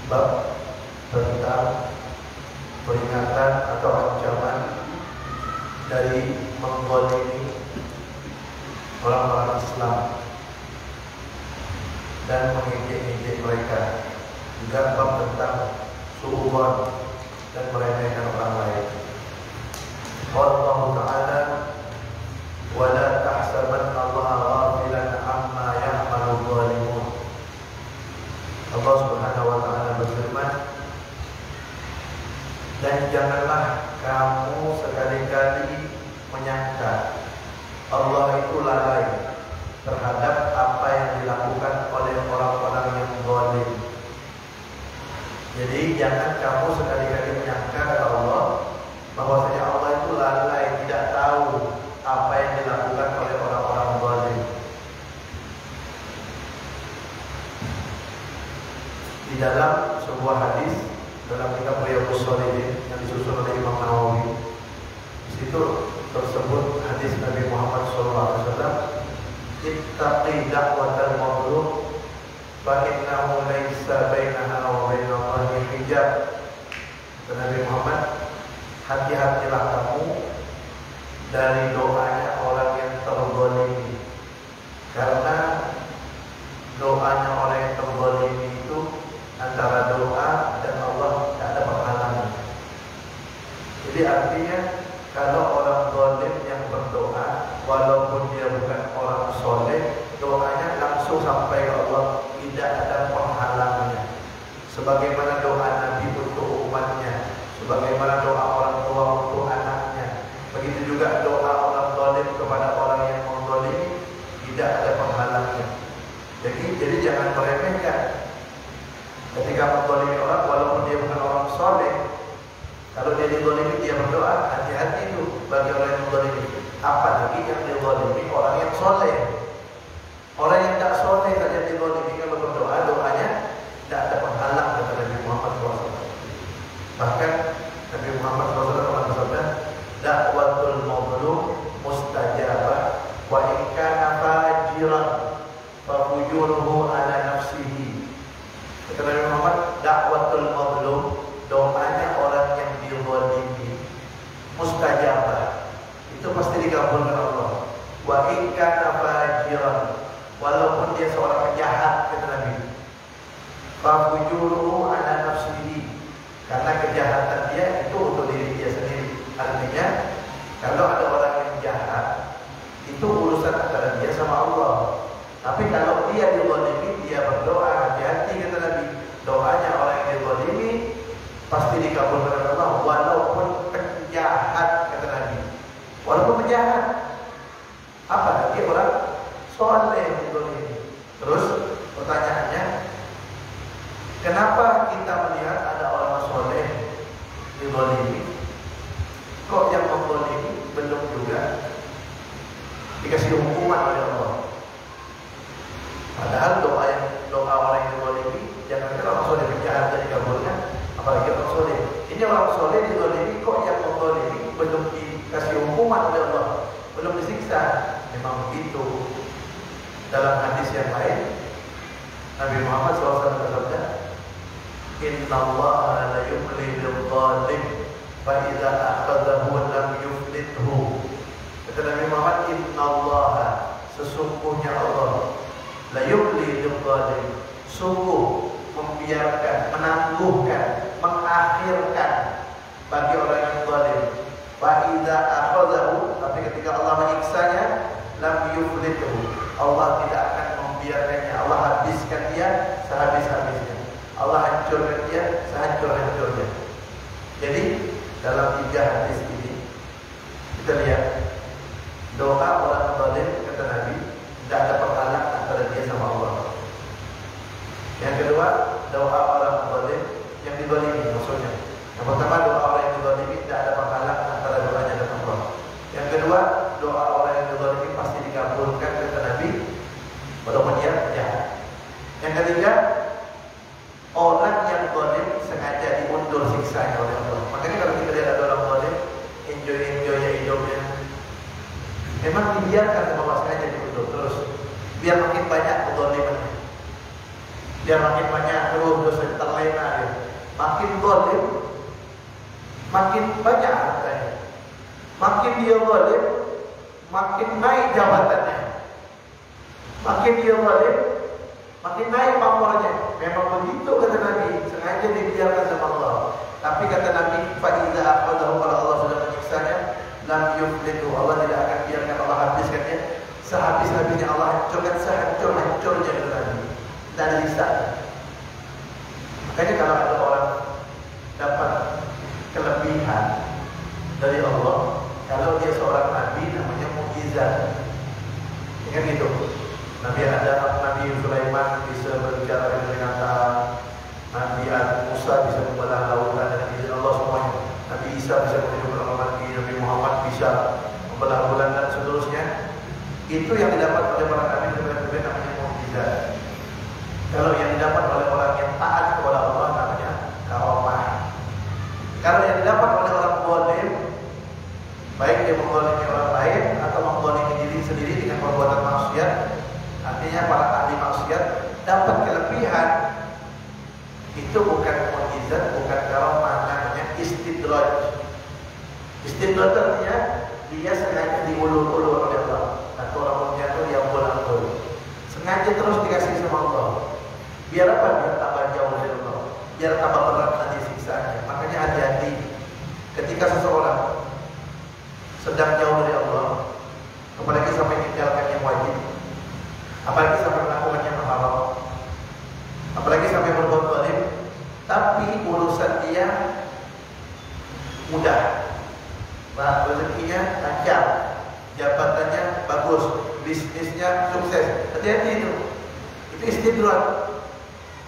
Bab tentang peringatan atau ancaman dari menggolimi orang-orang Islam dan mengejek-ejek mereka. Juga bab tentang suudzon dan meremehkan orang lain. Allah Ta'ala wa la tahsabanna Allaha ghafilan amma ya'malu dhalimun. Allah Subhanahu wa Ta'ala berfirman, dan janganlah kamu sekali-kali menyangka Allah itu lalai terhadap apa yang dilakukan oleh orang-orang yang zalim. Jadi jangan kamu sekali-kali menyangka kata Allah bahwasanya Allah itu lalai, tidak tahu apa yang dilakukan oleh orang-orang zalim. Di dalam sebuah hadis dalam kitab Riyadhus Shalihin yang disusun oleh Imam Nawawi, di situ tersebut hadis Nabi Muhammad SAW, ittaqi da'watal mazlum fa innahu laysa bainaha wa bainallahi hijab. Nabi Muhammad, hati-hatilah kamu dari doanya orang yang terzalimi, karena doanya orang yang terzalimi itu antara doa dan Allah tidak ada penghalangnya. Jadi artinya kalau orang zalim yang berdoa, walaupun dia bukan orang soleh, doanya langsung sampai ke Allah, tidak ada penghalangnya. Sebagaimana doa Nabi untuk umatnya, sebagaimana doa orang tua untuk anaknya, begitu juga doa orang zalim kepada orang yang menzalimi, tidak ada penghalangnya. Jadi jangan meremehkan. Ketika menzalimi orang, walaupun dia bukan orang soleh, kalau dia dizalimi dia berdoa, hati-hati itu bagi orang yang menzalimi. Apalagi yang dizalimi orang yang soleh. Orang yang tak soleh saja dizalimi, kalau berdoa, doanya tidak ada penghalang, kata Nabi Muhammad SAW. Bahkan Nabi Muhammad SAW pernah bersabda, dakwatul mazlum mustajabah wa in kana fajiran fa fujuruhu ala nafsihi. Kata Nabi Muhammad, dakwatul mazlum, doanya orang yang dizalimi, mustajabah, itu pasti dikabulkan Allah. Wa in kana fajiran, walaupun dia seorang penjahat, kata Nabi, fa fujuruhu ala nafsihi, karena kejahatan dia itu untuk diri dia sendiri. Artinya kalau ada orang yang jahat, itu urusan antara dia sama Allah. Tapi kalau dia dizalimi, dia berdoa, hati-hati, kata Nabi, doanya orang yang dizalimi pasti dikabulkan oleh Allah, walaupun penjahat, kata Nabi. Walaupun penjahat, apalagi orang soleh yang dizalimi. Terus pertanyaannya, kenapa kita melihat ada orang soleh dizalimi, kok yang menzalimi belum juga dikasih hukuman oleh Allah? Padahal doa orang yang dizalimi, jangan kira orang soleh penjahat dan dikabulkan, apalagi orang soleh. Ini orang soleh dizalimi, kok yang menzalimi belum dikasih hukuman oleh Allah, belum disiksa? Memang begitu. Dalam hadis yang lain, Nabi Muhammad SAW bersabda, Inna Allah la yumli bil zalim fa idza akhadhahu lam yuflithu. Kata Nabi Muhammad, Inna Allah, sesungguhnya Allah, la yumli bil zalim, sungguh membiarkan, menangguhkan, mengakhirkan bagi orang yang zalim. Fa idza akhadhahu, tapi ketika Allah menyiksanya, lam yuflithu, Allah tidak akan membiarkannya. Allah habiskan dia sehabis-habisnya, Allah hancurkan dia sehancur-hancurnya. Jadi dalam 3 hadis ini kita lihat doa orang zalim, kata Nabi, tidak ada penghalang antara dia sama Allah. Yang kedua, kedua, doa orang zalim yang dizalimi maksudnya. Yang pertama, doa orang yang dizalimi tidak ada penghalang antara doanya dan Allah. Yang kedua, doa orang yang dizalimi pasti dikabulkan kata Nabi walaupun dia jahat. Yang ketiga, orang yang zalim sengaja diundur siksanya oleh Allah. Makanya kalau kita lihat ada orang zalim, enjoy hidupnya, memang dibiarkan sama Allah, sengaja diundur terus, biar makin banyak kezalimannya, biar makin banyak terus terlena dia. Makin zalim, makin banyak hartanya. Makin dia zalim, makin naik jabatannya. Makin dia zalim, makin naik pamornya. Memang begitu kata Nabi, sengaja dibiarkan sama Allah. Tapi kata Nabi, fa iza aqadahu, kalau Allah sudah menyiksanya, lam yuflitu, Allah tidak akan biarkan Allah habiskannya. Sehabis-habisnya Allah hancurkan, sehancur-hancurnya kata Nabi. Tidak ada sisa. Makanya kalau ada orang dapat kelebihan dari Allah, kalau dia seorang nabi namanya mukjizat. Ingat gitu. Nabi Adam, Nabi Sulaiman bisa berbicara dengan binatang, Nabi Musa bisa membelah lautan dengan izin Allah semuanya. Nabi Isa bisa menghidupkan orang mati, Nabi Muhammad bisa membelah bulan dan seterusnya. Itu yang didapat oleh para nabi namanya mukjizat. Kalau yang didapat oleh orang yang taat kepada Allah namanya karomah. Kalau yang didapat oleh orang zalim, baik dia menzalimi orang lain atau menzalimi diri sendiri dengan perbuatan maksiat, artinya para ahli maksiat dapat kelebihan, itu bukan mukjizat, bukan karomah, namanya istidraj. Istidraj artinya dia sengaja diulur-ulur oleh Allah. Atau orang jatuh dia bolang-bolang, sengaja terus dikasih sama Allah. Biar apa? Biar tambah jauh dari Allah, biar tambah berat nanti siksaannya. Makanya hati-hati ketika seseorang sedang jauh dari Allah, apalagi sampai meninggalkan yang wajib, apalagi sampai melakukan yang haram, apalagi sampai berbuat zalim, tapi urusan dia mudah, rezekinya lancar, jabatannya bagus, bisnisnya sukses. Hati-hati itu istidraj.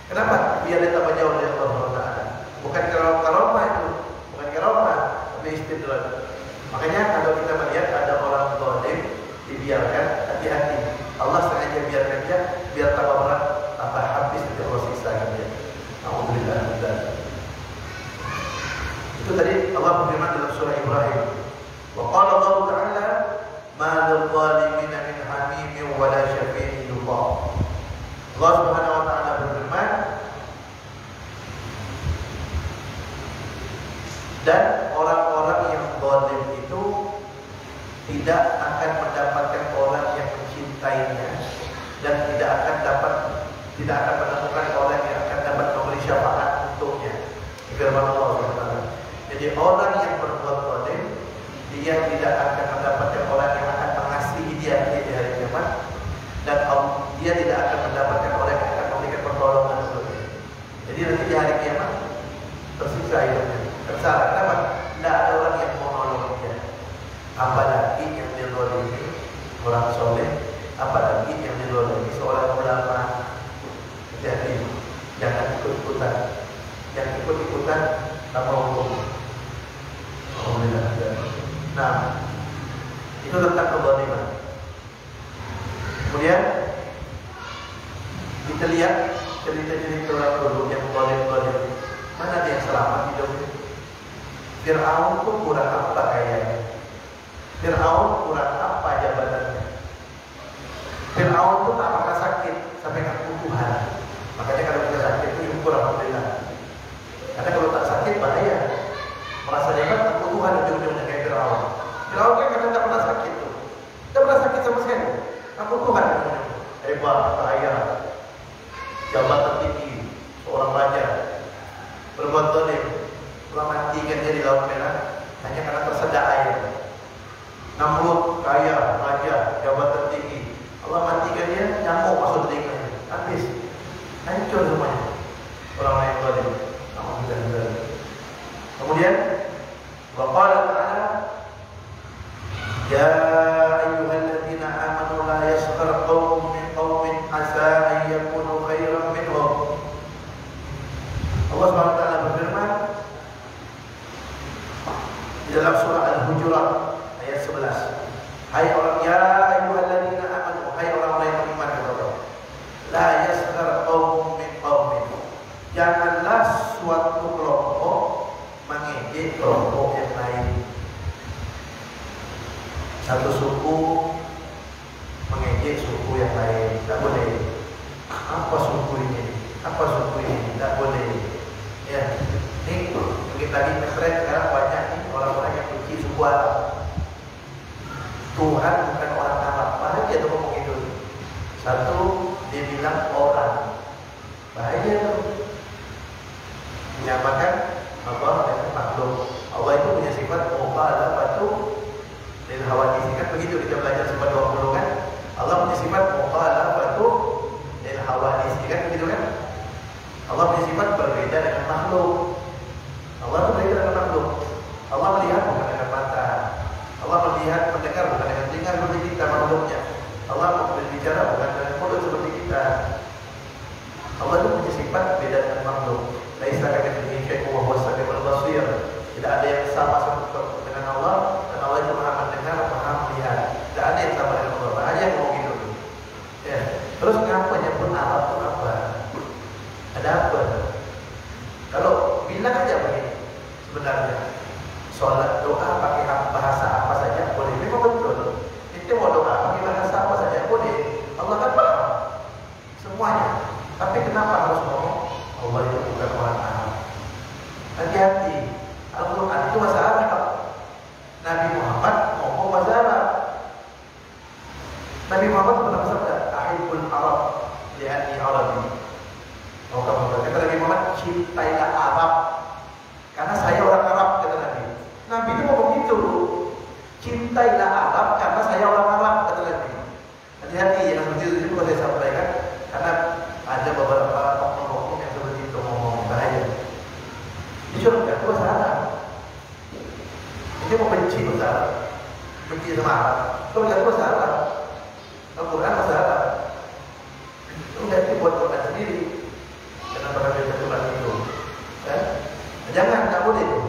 Kenapa? Biar dia tambah jauh dari Allah Taala. Bukan karomah itu, bukan karomah, tapi istidraj. Makanya kalau kita melihat ada orang zalim dibiarkan, hati-hati. Allah sengaja biarkan dia biar tambah berat, tambah habis dari Allah siksakan dia. Alhamdulillah. Itu tadi Allah berfirman dalam surah Ibrahim. Wa qala Allah Ta'ala ma lil-zalimin min hamimin wa la syafi'in yutah. Allah Subhanahu wa taala berfirman, dan orang-orang yang zalim itu tidak akan mendapatkan orang yang mencintainya, dan tidak akan menemukan orang yang akan dapat memberi syafaat untuknya. Firman Allah Subhanahu. Jadi orang yang berbuat zalim, dia tidak akan mendapatkan orang yang akan mengasihi dia di hari kiamat, dan dia tidak akan mendapatkan orang yang akan memberikan pertolongan untuknya. Jadi nanti di hari kiamat tersiksa hidupnya, tersalah. Kenapa? Tidak ada orang yang mau menolong dia. Apalagi yang dizalimi orang soleh, apalagi yang dizalimi seorang ulama. Jadi jangan ikut-ikutan. Yang ikut-ikutan tanpa hukum. Alhamdulillah. Nah, itu tentang kezaliman. Kemudian kita lihat cerita-cerita orang dulu yang zalim. Mana dia yang selamat hidupnya? Fir'aun pun kurang apa kayaknya? Fir'aun kurang apa jabatannya? Fir'aun pun tak pernah sakit sampai kebutuhan. Makanya kalau kita sakit itu syukur alhamdulillah. Karena kalau tak sakit bahaya. Merasa hebat kebutuhan ujung-ujungnya kayak Fir'aun. Fir'aun kan kadang tak pernah sakit tuh. Tak pernah sakit sama sekali. Kebutuhan hebat, kaya, jabatan tinggi, seorang raja, berbuat zalim, Allah matikan dia di Laut Merah hanya karena tersedak air. Namrud kaya, raja, jabatan tinggi, Allah matikan dia, nyamuk masuk telinganya, habis, hancur semuanya. Orang yang zalim. Alhamdulillah. Kemudian, wa qala ta'ala, ya ayyuhalladzina amanu la yaskhar qaumun min qaumin asa an yakunu khairan minhum Satu suku mengejek suku yang lain, tidak boleh. Apa suku ini? Apa suku ini? Tidak boleh. Ya, ini kita tadi ngetren sekarang banyak nih orang-orang yang benci suku Arab. Tuhan bukan orang Arab, bahaya tuh ngomong itu. Satu, dia bilang orang, bahaya tuh. Menyamakan Allah dengan makhluk. Allah itu punya sifat mukhalafatu lil hawadits, kan begitu kita belajar sifat 20 kan. Allah punya sifat mukhalafatu lil hawadits, kan begitu kan. Allah punya sifat berbeda dengan makhluk. Allah berbeda dengan makhluk. Allah melihat bukan dengan mata. Allah melihat, mendengar bukan dengan telinga seperti kita makhluknya. Allah berbicara bukan dengan mulut seperti kita. Allah itu punya sifat beda dengan makhluk. Laisa kamitslihi syai'un wa huwas samiul basir. Tidak ada yang sama seperti dengan Allah, dan Allah itu Maha mendengar, Maha melihat. Tidak ada yang sama dengan Allah. Bahaya ngomong gitu. Ya. Terus kenapa nyebut Arab itu apa? Ada apa? Kalau bilang aja begini, sebenarnya sholat doa pakai bahasa apa saja boleh. Memang betul. Kita mau doa pakai bahasa apa saja boleh. Allah kan paham semuanya. Tapi kenapa harus ngomong Allah itu bukan orang Arab? Hati-hati. Al-Quran itu bahasa Arab. Nabi Muhammad ngomong bahasa Arab. Nabi Muhammad pernah bersabda, "Ahibbul Arab li'anni Arabi." Kata Nabi Muhammad, cintailah Arab karena saya orang Arab, kata Nabi. Nabi itu ngomong gitu. Cintailah Arab karena saya orang Arab, kata Nabi. Hati-hati yang seperti itu juga saya sampaikan, karena ada beberapa oknum-oknum yang seperti itu ngomong, bahaya. Disuruh itu bahasa Arab. Itu mau benci bahasa Arab, benci sama Arab. Kalau nggak bahasa Arab, Al-Quran bahasa Arab. Itu nggak dibuat Quran sendiri. Kenapa kami Quran itu? Kan? Jangan, tak boleh itu.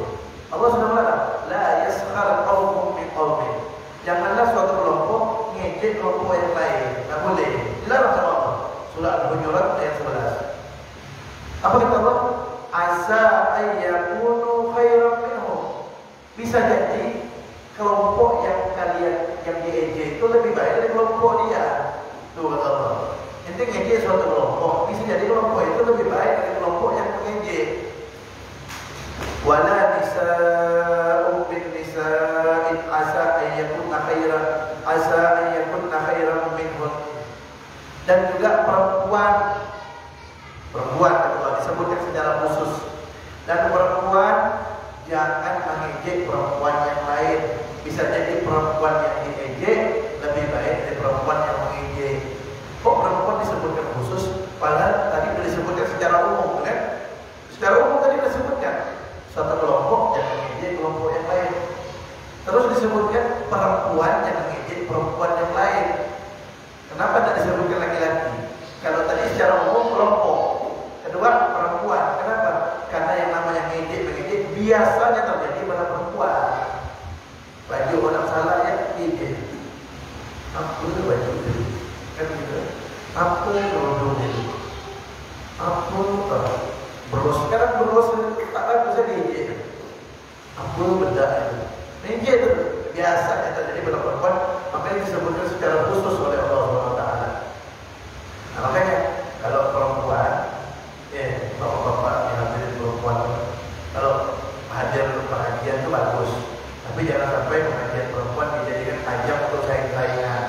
Allah sudah melarang. La yaskhar qaumun min qaumin. Janganlah suatu kelompok ngejek kelompok yang lain. Tak boleh. Dilarang sama Allah. Surah Al-Hujurat ayat 11. Apa kata Allah? Asa ayyakunu khairan minhum. Bisa jadi kelompok yang kalian yang diejek itu lebih baik dari kelompok dia. Itu kata Allah. Ente ngejek suatu kelompok, bisa jadi kelompok itu lebih baik dari kelompok yang mengejek. Wala nisa'un min nisa'in asa ayyakunna khairan minhun. Dan juga perempuan kedua disebutkan secara khusus. Dan perempuan jangan mengejek perempuan yang lain. Bisa jadi perempuan yang diejek lebih baik dari perempuan yang mengejek. Kok perempuan disebutkan khusus? Padahal tadi disebutkan secara umum, kan? Secara umum tadi disebutkan satu kelompok yang mengejek kelompok yang lain. Terus disebutkan perempuan yang mengejek perempuan yang lain. Kenapa tidak disebutkan laki-laki? Kalau tadi secara umum kelompok, kedua perempuan. Kenapa? Karena yang namanya mengejek biasanya terjadi pada perempuan. Baju orang salah ya ejek. Apa baju itu? Kan gitu. Apa kerudung itu? Apa berlos? Sekarang berlos tak bisa diejek. Apa bedak itu? Ejek itu biasa terjadi pada perempuan. Makanya disebutkan secara khusus oleh Allah SWT. Nah, makanya kalau perempuan, bapak-bapak yang hadirin perempuan, kalau hadir pengajian itu bagus. Tapi jangan sampai pengajian perempuan dijadikan ajang untuk saing-saingan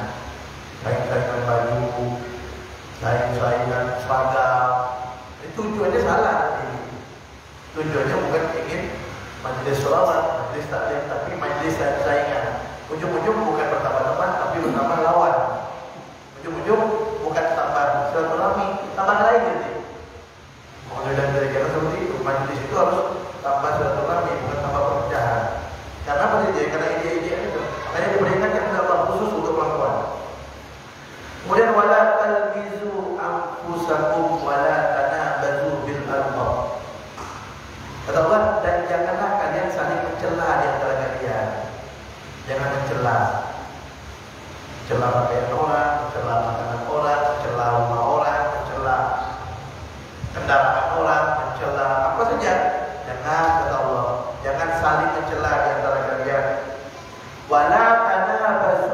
baju, saing-saingan seragam. Itu tujuannya salah. Tujuannya bukan ingin majelis sholawat, majelis taklim, tapi majelis saingan. Ujung-ujung bukan bertambah teman, tapi bertambah lawan. Ujung-ujung bukan tambah silaturahmi, tambah lain jadi. Mengenai dari kita seperti itu, majelis itu harus tambah silaturahmi, bukan tambah perpecahan. Karena apa sih? Karena ide-ide itu. Makanya diberikan Allah khusus untuk perempuan. Kemudian wala talbizu anfusakum wala tanabazu bil alqab. Kata Allah, dan janganlah kalian saling mencela di antara kalian. Jangan mencela. Mencela pakaian orang, mencela makanan orang, mencela rumah orang, mencela kendaraan orang, mencela apa saja. Jangan, kata Allah, jangan saling mencela di antara kalian. Wala tanabazu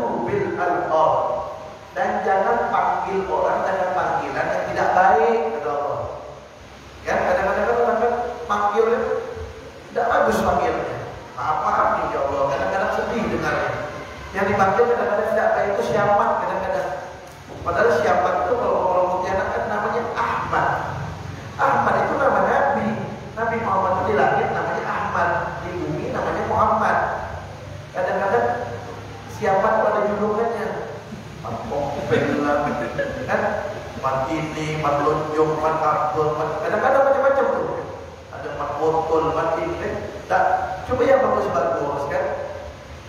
hormat ini tak coba yang bagus-bagus kan,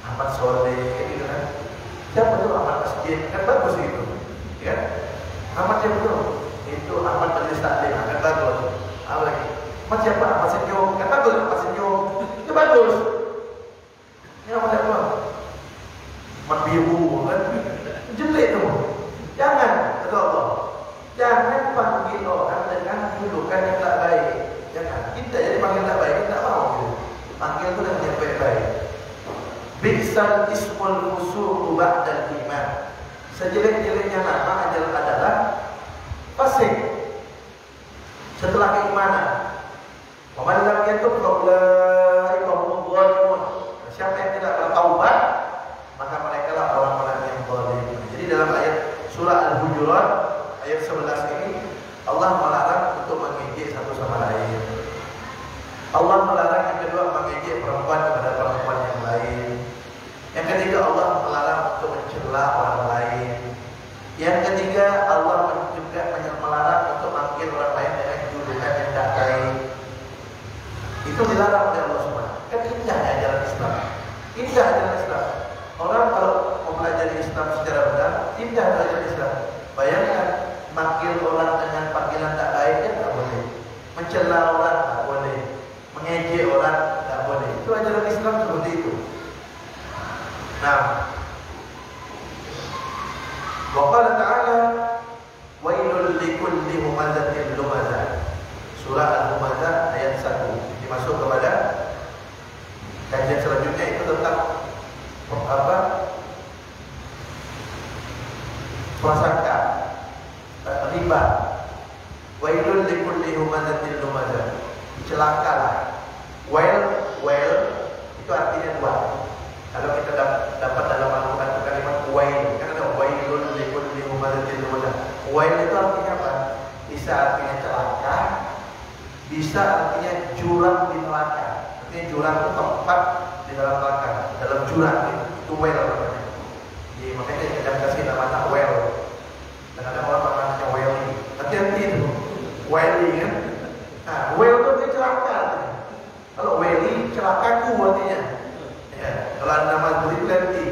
Ahmad Soleh gitu kan, siapa tuh Ahmad Masjid kan bagus gitu, kan? Ahmad yang betul itu Ahmad Majelis Taklim kan bagus. Apa lagi? Ahmad siapa? Ahmad Senyum kan bagus, Ahmad Senyum itu bagus. Ini Ahmad apa? Ahmad Biru kan jelek tuh. Jangan, kata Allah. Jangan panggil orang dengan julukan yang tak baik. Jangan. Kita jadi panggil tak baik, kita tak mau. Panggil itu dengan yang baik-baik. Bi'sal ismul fusuqu ba'dal iman. Sejelek-jeleknya nama adalah fasik setelah keimanan. Wa man lam yatub fa ulaika humudz zalimun. Siapa yang tidak bertaubat, maka mereka lah orang-orang yang zalim. Jadi dalam ayat surah Al-Hujurat ayat 11 ini Allah melarang untuk mengejek satu sama lain. Allah melarang yang kedua mengejek perempuan kepada perempuan yang lain. Yang ketiga Allah melarang untuk mencela orang lain. Yang ketiga Allah juga melarang untuk manggil orang lain dengan julukan yang tak baik. Itu dilarang oleh Allah SWT. Kan indah ajaran Islam. Indah ajaran Islam. Orang kalau mempelajari Islam secara benar, indah ajaran Islam. Bayangkan manggil orang dengan panggilan tak baik kan tak boleh. Mencela orang tak boleh. Mengejek orang tak boleh. Itu ajaran Islam seperti itu. Nah, wa qala ta'ala wailul likulli humazatin lumazah. Surah Al-Humazah ayat 1. Dimasuk kepada kajian selanjutnya itu tentang apa? Prasangka, riba. Wailul likulli humazatin lumazah. Celakalah. Wail itu artinya dua. Kalau kita dapat dalam Al-Quran itu kalimat wail, kan ada wailun likulli humazatin lumazah. Wail itu artinya apa? Bisa artinya celaka, bisa artinya jurang di neraka. Artinya jurang itu tempat di dalam neraka, dalam jurang itu wail namanya. Jadi makanya kita kasih nama wail. Dan ada orang namanya waili. Hati-hati itu, waili kan? Nah, wail itu artinya celaka. Kalau waili celakaku artinya. Ya, kalau ada nama berarti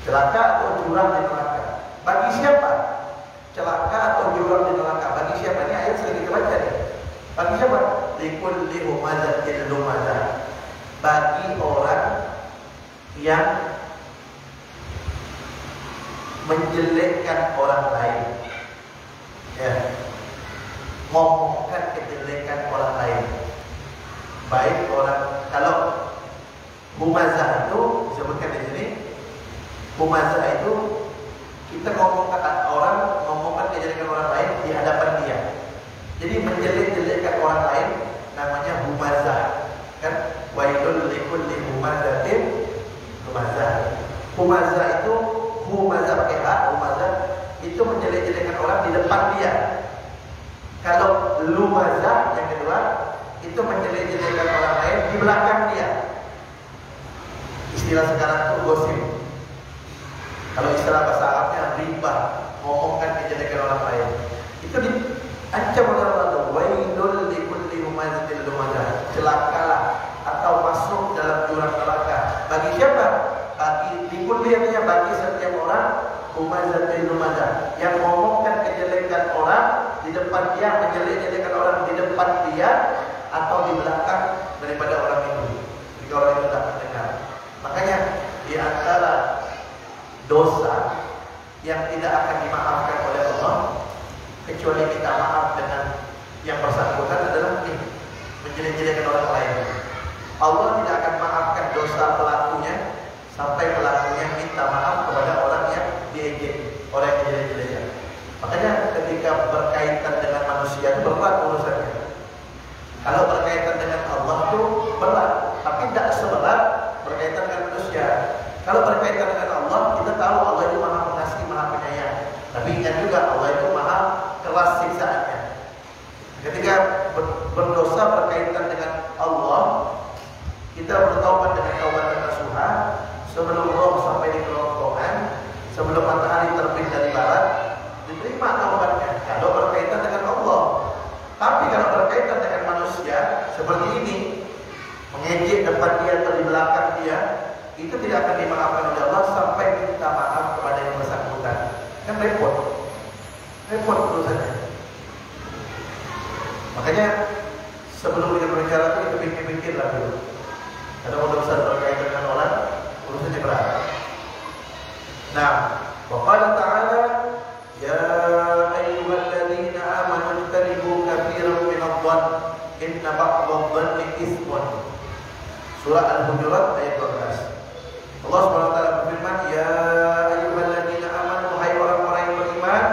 celaka atau jurang di neraka. Bagi siapa? Celaka atau jurang di neraka. Bagi siapa? Ini ayat sering kita baca nih. Bagi siapa? Likulli humazatin lumazah. Bagi orang yang menjelekkan orang lain. Ya. Ngomongkan kejelekan orang lain. Baik orang kalau humazah itu disebutkan di sini. Humazah itu kita ngomongkan orang, ngomongkan kejelekan orang lain di hadapan dia. Jadi menjelek-jelekkan orang lain namanya humazah. Kan wailul likulli humazatin lumazah. Humazah itu humazah pakai H, humazah itu menjelek-jelekkan orang di depan dia. Kalau lumazah yang kedua itu menjelek-jelekkan orang lain di belakang dia. Istilah sekarang itu gosip. Kalau istilah bahasa Arabnya riba, ngomongkan kejelekan orang lain. Itu diancam oleh Allah. Wailul likulli humazatin lumazah. Celakalah atau masuk dalam jurang neraka. Bagi siapa? Bagi likulli artinya bagi setiap orang humazatin lumazah yang ngomongkan kejelekan orang di depan dia, menjelek-jelekan orang di depan dia atau di belakang daripada orang itu. Jika orang itu tak mendengar. Makanya di antara dosa yang tidak akan dimaafkan oleh Allah kecuali kita maaf dengan yang bersangkutan adalah ini, menjelek-jelekan orang lain. Allah tidak akan maafkan dosa pelakunya sampai pelakunya minta maaf kepada orang yang diejek, orang yang jelek-jelekan. Makanya ketika berkaitan dengan manusia itu berat urusannya. Kalau berkaitan dengan Allah itu berat, tapi tidak seberat berkaitan dengan manusia. Kalau berkaitan dengan Allah, kita tahu Allah itu Maha Pengasih, Maha Penyayang. Tapi ingat juga Allah itu Maha keras siksaannya. Ketika berdosa berkaitan dengan Allah, kita bertaubat dengan taubatan nasuha sebelum roh sampai di kerongkongan, sebelum matahari terbit dari barat, diterima taubatnya. Kalau berkaitan dengan Allah. Tapi kalau berkaitan dengan manusia manusia seperti ini, mengejek depan dia atau di belakang dia, itu tidak akan dimaafkan oleh Allah sampai minta maaf kepada yang bersangkutan. Kan repot urusannya. Makanya sebelum kita berbicara itu kita pikir-pikirlah dulu. Karena urusan berkaitan dengan orang, urusannya berat. Nah, wa qala ta'ala ya ayyuhalladzina amanu ijtanibu katsiran minadh-dhann inna ba'dadh-dhanni itsmun. Surah Al-Hujurat ayat 12. Allah SWT berfirman, ya ayyuhalladzina amanu, hai orang-orang yang beriman,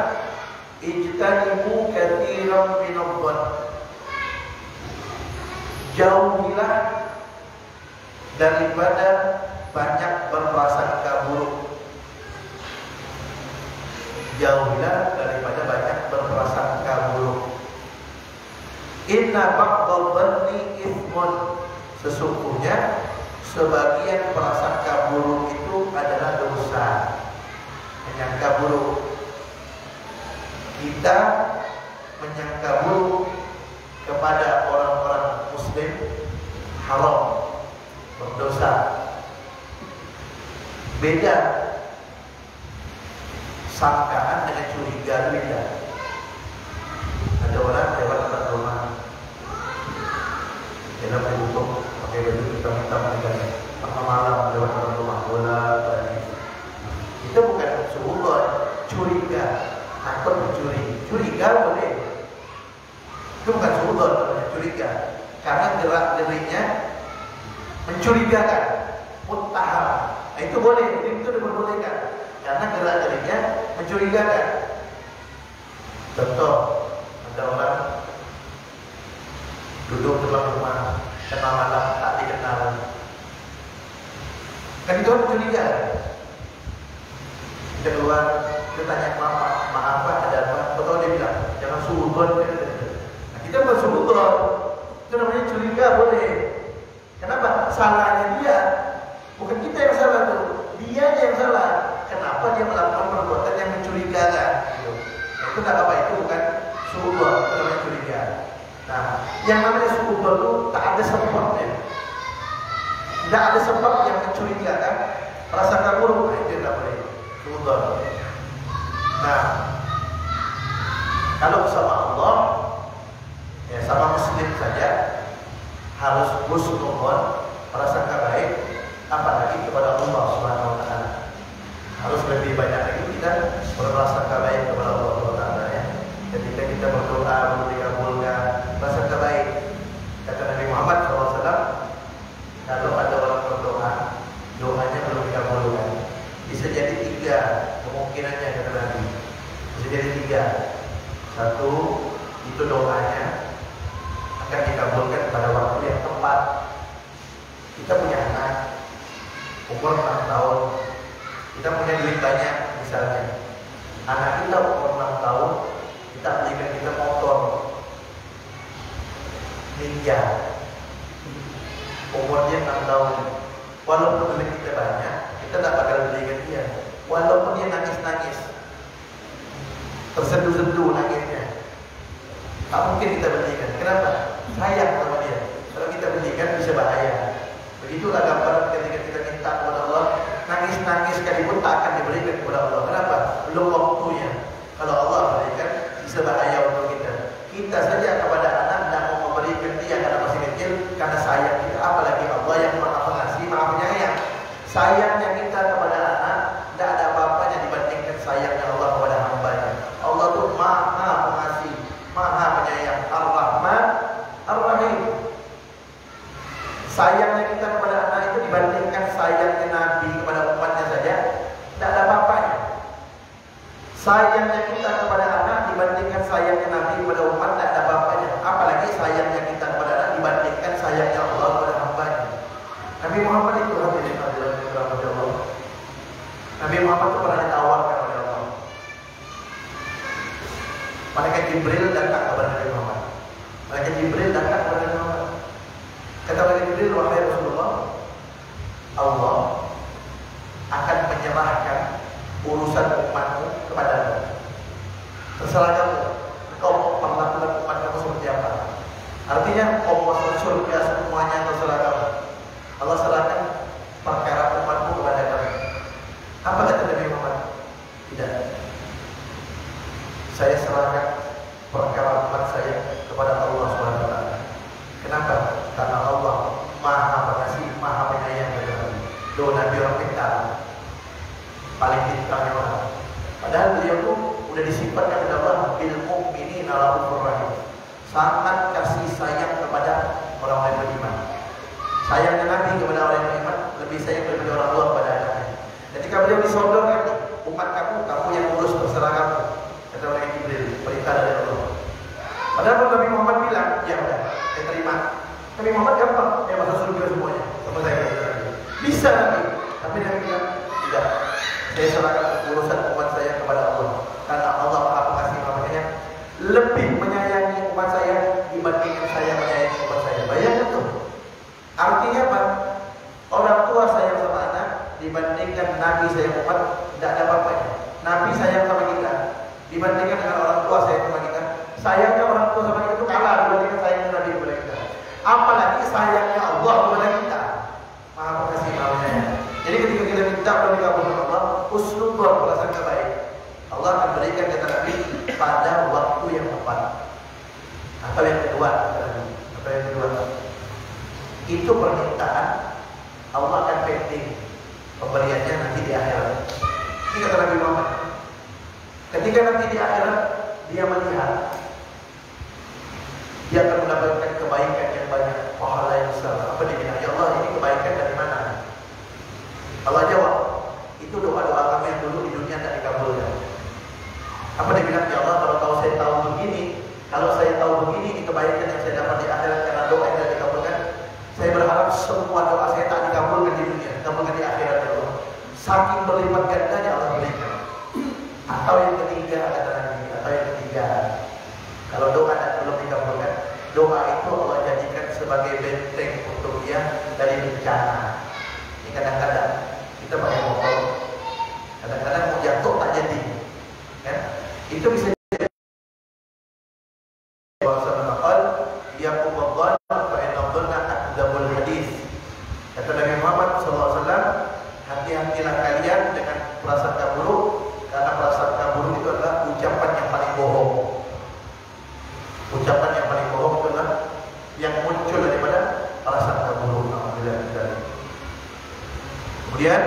ijtanibu katsiran minadh-dhann. Jauhilah daripada banyak berprasangka buruk. Jauhilah daripada banyak berprasangka buruk. Inna ba'dadh-dhanni itsmun. Sesungguhnya sebagian prasangka buruk itu adalah dosa. Menyangka buruk. Kita menyangka buruk kepada orang-orang muslim haram, berdosa. Beda sangkaan dengan curiga, beda. Ada orang lewat depan rumah, dia nak beruntung pakai baju hitam-hitam dengan tengah malam lewat depan rumah, bola balik. Itu bukan suudzon, curiga, takut mencuri. Curiga boleh. Itu bukan suudzon, namanya curiga. Karena gerak-geriknya mencurigakan, muttaham. Itu boleh, itu diperbolehkan. Karena gerak-geriknya mencurigakan. Contoh, ada orang duduk depan rumah, tengah malam tak dikenal. Kan itu mencurigakan. Kita keluar, kita tanya maaf Pak, ada apa? Betul dia bilang, jangan suudzon. Nah, kita bukan suudzon. Itu namanya curiga boleh. Kenapa? Salahnya dia, bukan kita yang salah tuh, dia yang salah. Kenapa dia melakukan perbuatan yang mencurigakan? Gitu. Nah, itu tak apa, itu bukan suudzon, itu namanya curiga. Nah, yang namanya suudzon itu tak ada sebabnya. Tidak ada sebab yang mencurigakan, prasangka buruk, nah, itu tidak boleh suudzon. Nah, kalau sama Allah, ya sama muslim saja harus husnudzon, prasangka baik, apalagi kepada Allah Subhanahu wa taala. Harus lebih banyak lagi kita berprasangka baik kepada Allah Subhanahu wa taala, ya. Ketika kita berdoa belum dikabulkan, prasangka baik. Kata Nabi Muhammad SAW, kalau ada orang berdoa, doanya belum dikabulkan, bisa jadi 3 kemungkinannya, kata Nabi. Bisa jadi 3. 1, itu doanya akan dikabulkan pada waktu yang tepat. Kita punya anak umur 6 tahun, kita punya duit banyak misalnya. Anak kita umur 6 tahun, kita belikan kita motor Ninja, umurnya 6 tahun. Walaupun duit kita banyak, kita tak bakal belikan dia. Walaupun dia nangis-nangis, tersenduh-senduh nangisnya, tak mungkin kita belikan. Kenapa? Sayang sama dia. Kalau kita belikan bisa bahaya. Begitulah gambaran ketika kita minta kepada Allah, nangis-nangis sekalipun tak akan diberikan kepada Allah. Kenapa? Belum waktunya. Kalau Allah berikan, bisa bahaya untuk kita. Kita saja kepada anak tidak mau memberikan dia karena masih kecil, karena sayang kita. Apalagi Allah yang maha pengasih, maha penyayang. Sayangnya kita kepada anak tidak ada apa-apanya dibandingkan sayangnya Allah kepada hambanya. Allah itu maha pengasih, maha penyayang, Ar-Rahman, Ar-Rahim. Sayangnya kita kepada anak itu dibandingkan sayangnya Nabi kepada umatnya saja, tidak ada apa-apanya. Sayangnya kita kepada anak dibandingkan sayangnya Nabi kepada umat, tidak ada apa-apanya. Apalagi sayangnya kita kepada anak dibandingkan sayangnya Allah kepada hambanya. Nabi Muhammad itu hadirin hadirat kepada Allah. Nabi Muhammad itu pernah ditawarkan oleh Allah. Malaikat Jibril datang kepada Nabi Muhammad. Malaikat Jibril datang kepada Nabi Muhammad. Kata Malaikat Jibril, wahai Rasulullah, Allah akan menyerahkan urusan umatmu kepadamu. Terserah kamu, kau mau perlakukan umat kamu seperti apa. Artinya surga semuanya terserah kamu. Allah serahkan perkara umatmu kepada kamu. Apa kata Nabi Muhammad? Tidak. Saya serahkan perkara umat saya kepada Allah Subhanahu wa taala. Kenapa? Karena Allah Maha Pengasih, Maha Penyayang kepada kami. Doa Nabi orang pintar, paling pintarnya orang. Padahal beliau itu sudah disifatkan oleh Allah bil mu'minina raufur rahim. Sangat kasih sayang kepada orang-orang yang beriman. Sayangnya Nabi kepada orang yang beriman lebih sayang daripada orang tua kepada anaknya. Ketika beliau disodorkan, umat kamu yang urus, terserah kamu. Kata orang Jibril, perintah dari Allah. Padahal Nabi Muhammad bilang, ya udah, saya terima. Nabi Muhammad gampang, dia masuk surga semuanya. Sama saya bisa Nabi, tapi Nabi bilang tidak. Saya serahkan urusan umat saya kepada Allah. Karena Allah Maha Pengasih, Maha Penyayang, lebih menyayangi umat saya dibandingkan saya menyayangi umat saya. Bayangkan tuh. Artinya apa? Orang tua sayang sama anak dibandingkan Nabi sayang umat, tidak ada apa-apanya. Nabi sayang sama kita dibandingkan dengan orang tua sayang sama kita. Sayangnya orang tua sama kita itu kalah dibandingkan sayangnya Nabi kepada kita. Apalagi sayangnya Allah kepada kita. Maha Pengasih, Maha Penyayang. Jadi ketika kita minta dan dikabulkan Allah, usnudullah perasaan terbaik. Allah akan berikan kata Nabi pada waktu yang tepat. Atau yang kedua, itu permintaan Allah akan pending pemberiannya nanti di akhirat. Ini kata Nabi Muhammad. Ketika nanti di akhirat dia melihat, dia akan mendapatkan kebaikan yang banyak, pahala yang besar. Apa dia bilang? Ya Allah, ini kebaikan dari mana? Allah jawab, itu doa-doa kami yang dulu di dunia tidak dikabulkan. Apa dia bilang? Ya Allah, kalau saya tahu begini, kalau saya tahu begini, ini kebaikan yang saya dapat di akhirat karena doa yang tidak dikabulkan. Saya berharap semua doa saya tak dikabulkan di dunia, dikabulkan di akhirat ya Allah. Saking berlipat gandanya Allah berikan. Atau yang ketiga kata Nabi, atau yang ketiga, kalau doa dan belum dikabulkan, doa itu Allah jadikan sebagai benteng untuk dia dari bencana. Ini kadang-kadang kita pakai motor, kadang-kadang mau jatuh tak jadi, kan? Itu bisa jadi. Kata Nabi Muhammad SAW, hati-hatilah kalian dengan prasangka buruk, karena prasangka buruk itu adalah ucapan yang paling bohong. Ucapan yang paling bohong itu adalah yang muncul daripada prasangka buruk. Kemudian,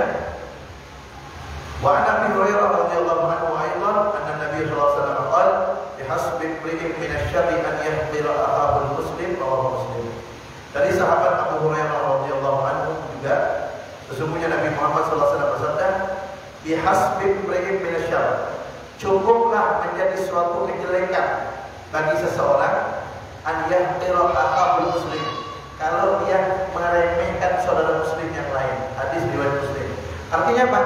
wa an Abi Hurairah radhiyallahu anhu aidan anna Nabi sallallahu alaihi wasallam qala bihasbi imri'in min asy-syarri an yahdira akhahu muslim rawahu Muslim. Dari sahabat Abu Hurairah radhiyallahu anhu juga, sesungguhnya Nabi Muhammad sallallahu alaihi wasallam bersabda, bihasbi imri'in min asy-syarr, cukuplah menjadi suatu kejelekan bagi seseorang an yahdira akhahu muslim, kalau dia meremehkan saudara muslim yang lain. Hadis riwayat Muslim. Artinya apa?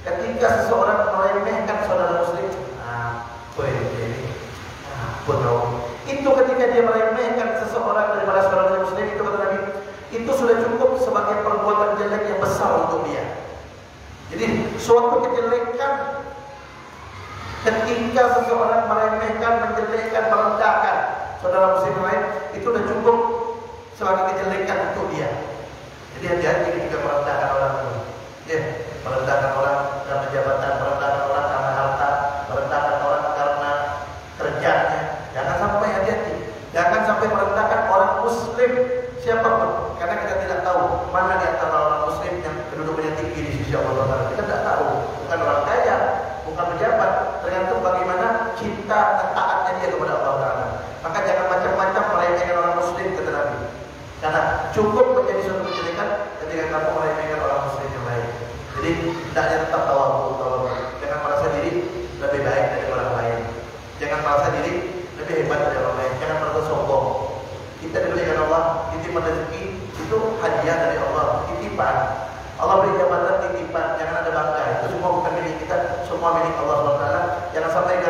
Ketika seseorang meremehkan saudara muslim, itu ketika dia meremehkan seseorang daripada saudara muslim, itu kata Nabi, itu sudah cukup sebagai perbuatan jelek yang besar untuk dia. Jadi suatu kejelekan ketika seseorang meremehkan, menjelekkan, merendahkan saudara muslim lain, itu sudah cukup sebagai kejelekan untuk dia. Jadi hati-hati ketika merendahkan orang itu. Ya, merendahkan orang karena jabatan, merendahkan orang karena harta, merendahkan orang karena kerjanya. Jangan sampai, hati-hati. Jangan sampai merendahkan orang muslim siapapun, karena kita tidak tahu mana di antara orang muslim yang kedudukannya tinggi di sisi Allah Taala. Kita tidak tahu, bukan orang kaya, bukan pejabat, tergantung bagaimana cinta dan taatnya dia kepada Allah Taala. Maka jangan macam-macam meremehkan orang muslim, kata Nabi. Karena cukup menjadi suatu kejelekan ketika kamu meremehkan orang muslim yang lain. Jadi hendaknya tetap tawadhu. Jangan merasa diri lebih baik dari orang lain. Jangan merasa diri lebih hebat dari orang lain. Jangan merasa sombong. Kita diberikan Allah titipan rezeki, itu hadiah dari Allah, titipan. Allah beri jabatan, titipan. Jangan ada bangga. Itu semua bukan milik kita, semua milik Allah SWT. Jangan sampai